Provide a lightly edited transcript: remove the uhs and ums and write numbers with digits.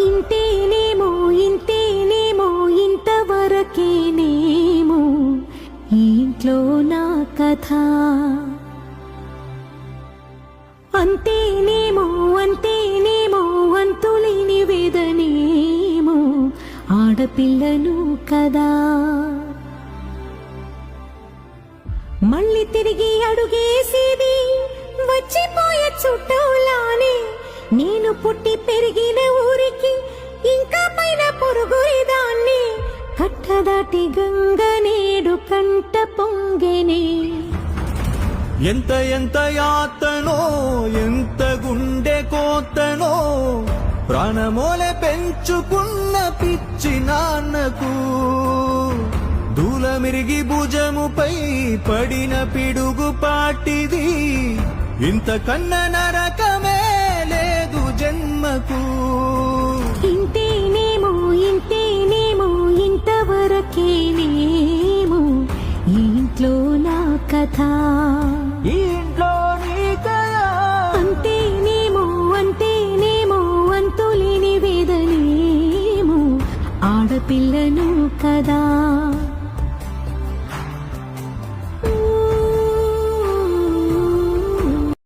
ఇంతేనేమో ఇంతేనేమో ఇంతవరకేనేమో ఈ ఇంట్లో నా కథ. అంతేనేమో అంతేనేమో అంతులేని వేదనేమో ఆడపిల్లను కదా. మళ్ళీ తిరిగి అడుగేసేది వచ్చిపోయే చుట్టూలానే. నేను పుట్టి పెరిగిన ఊరికి ఇంకా పైన పొరుగుదాన్ని. కట్టదాటి గంగ నేడు కంట పొంగెనే. ఎంత ఎంత యాతనో ఎంత గుండె కోతనో ప్రాణమోలే పెంచుకున్న పిచ్చి నాన్నకు. దూలమిరిగి భుజముపై పడిన పిడుగు పాటిది. ఇంతకన్నా నరకమే లేదు జన్మకు. ఇంతేనేమో ఇంతేనేమో ఇంతవరకేనేమో ఈ ఇంట్లో నా కథ. ఈ ఇంట్లో నీ కదా. అంతేనేమో అంతేనేమో అంతులేని వేదనేమో ఆడపిల్లను కదా.